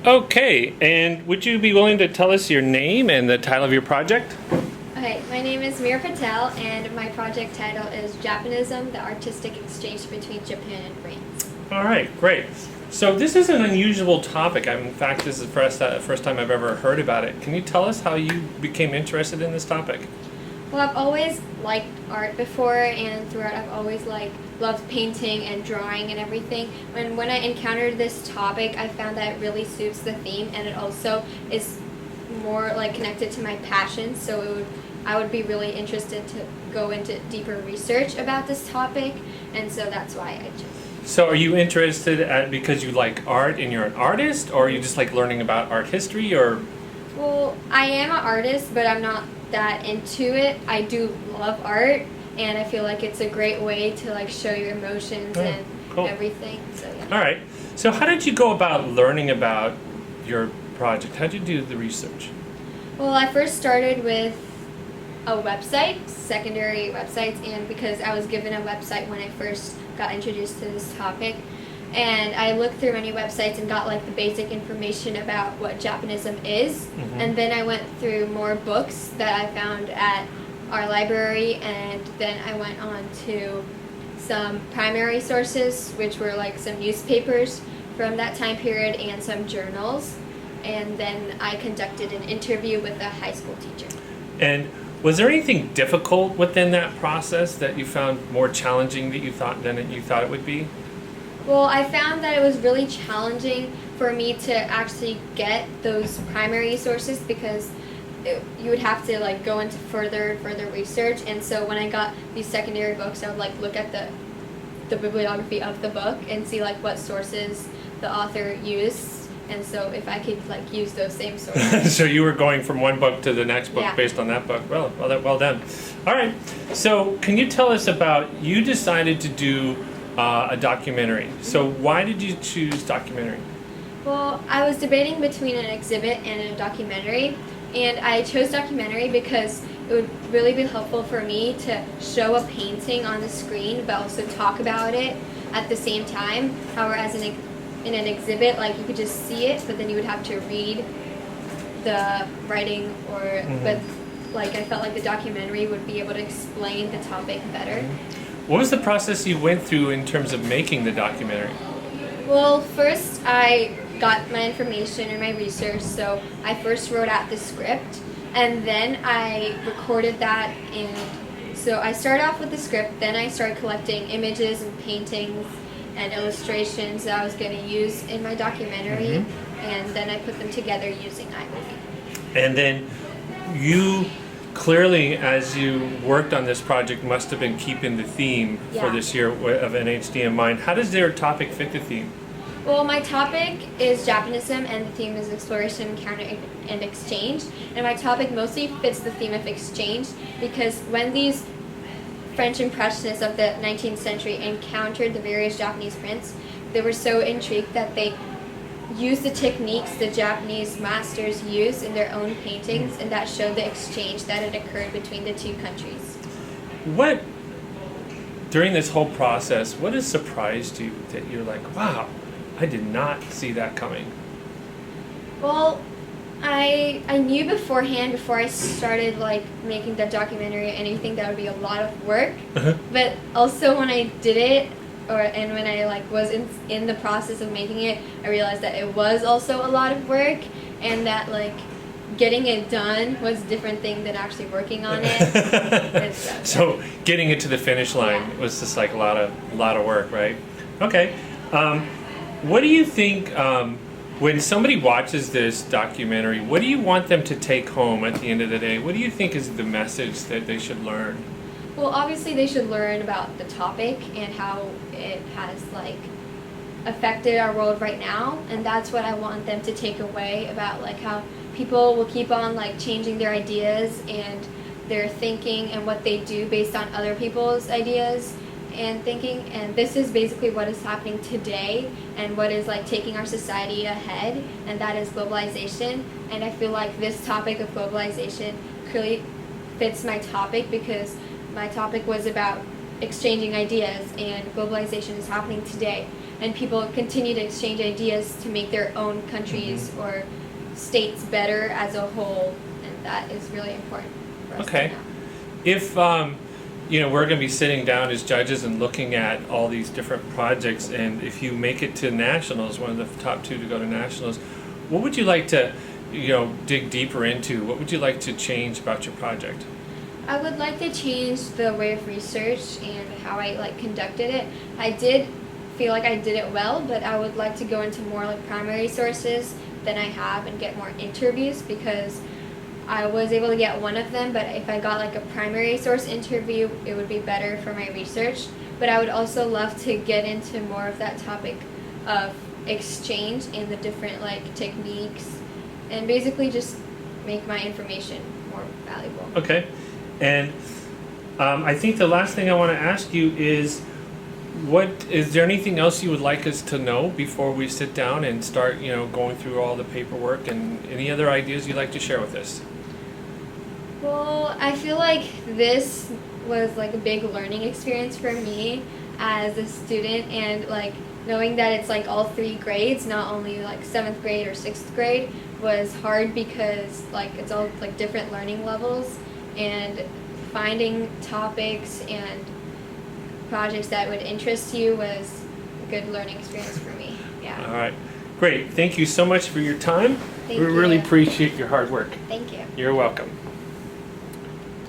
Okay, and would you be willing to tell us your name and the title of your project? Okay, my name is Meera Patel, and my project title is Japonism, the Artistic Exchange Between Japan and France. All right, great. So this is an unusual topic. In fact, this is the first time I've ever heard about it. Can you tell us how you became interested in this topic? Well, I've always liked art before, and throughout I've always loved painting and drawing and everything. And when I encountered this topic, I found that it really suits the theme, and it also is more connected to my passion. So I would be really interested to go into deeper research about this topic, and so that's why I chose it. So are you interested because you like art and you're an artist, or you just like learning about art history, or? Well, I am an artist, but I'm not that into it. I do love art, and I feel like it's a great way to show your emotions and cool. everything. So yeah. All right. So how did you go about learning about your project? How did you do the research? Well, I first started with a website, secondary websites, and because I was given a website when I first got introduced to this topic, and I looked through many websites and got the basic information about what Japonism is, and then I went through more books that I found at our library, and then I went on to some primary sources, which were some newspapers from that time period and some journals, and then I conducted an interview with a high school teacher. And was there anything difficult within that process that you found more challenging than you thought it would be? Well, I found that it was really challenging for me to actually get those primary sources because you would have to go into further research, and so when I got these secondary books, I would look at the bibliography of the book and see what sources the author used, and so if I could use those same sources. So you were going from one book to the next book Yeah. based on that book. Well done. All right. So can you tell us about, you decided to do a documentary. So why did you choose documentary? Well, I was debating between an exhibit and a documentary, and I chose documentary because it would really be helpful for me to show a painting on the screen but also talk about it at the same time. Whereas in an exhibit, you could just see it, but then you would have to read the writing, but I felt like the documentary would be able to explain the topic better. What was the process you went through in terms of making the documentary? Well, first I got my information and my research, so I first wrote out the script, and then I recorded that, and so I started off with the script, then I started collecting images and paintings and illustrations that I was going to use in my documentary, and then I put them together using iMovie. And then you clearly, as you worked on this project, must have been keeping the theme for this year of NHD in mind. How does their topic fit the theme? Well, my topic is Japonism, and the theme is exploration, encounter, and exchange. And my topic mostly fits the theme of exchange because when these French Impressionists of the 19th century encountered the various Japanese prints, they were so intrigued that they used the techniques the Japanese masters used in their own paintings, and that showed the exchange that had occurred between the two countries. During this whole process, what has surprised you that you're like, wow, I did not see that coming? Well, I knew beforehand, before I started making the documentary or anything, that would be a lot of work. But also when I did it, and when I was in the process of making it, I realized that it was also a lot of work, and that getting it done was a different thing than actually working on it. So getting it to the finish line was just a lot of work, right? Okay. What do you think when somebody watches this documentary? What do you want them to take home at the end of the day? What do you think is the message that they should learn? Well, obviously they should learn about the topic and how it has affected our world right now, and that's what I want them to take away about how people will keep on changing their ideas and their thinking and what they do based on other people's ideas and thinking, and this is basically what is happening today and what is taking our society ahead, and that is globalization. And I feel like this topic of globalization clearly fits my topic because my topic was about exchanging ideas, and globalization is happening today. and people continue to exchange ideas to make their own countries or states better as a whole, and that is really important for us Okay. to know. If we're going to be sitting down as judges and looking at all these different projects, and if you make it to nationals, one of the top 2 to go to nationals, what would you like to dig deeper into? What would you like to change about your project? I would like to change the way of research and how I conducted it. I did feel like I did it well, but I would like to go into more primary sources than I have and get more interviews, because I was able to get one of them, but if I got a primary source interview, it would be better for my research. But I would also love to get into more of that topic of exchange and the different techniques, and basically just make my information more valuable. Okay. And I think the last thing I want to ask you is, is there anything else you would like us to know before we sit down and start, going through all the paperwork, and any other ideas you'd like to share with us? Well, I feel like this was a big learning experience for me as a student, and knowing that it's all 3 grades, not only 7th grade or 6th grade, was hard, because it's all different learning levels, and finding topics and projects that would interest you was a good learning experience for me. Yeah. All right. Great. Thank you so much for your time. Thank We really you. appreciate your hard work. Thank you. You're welcome.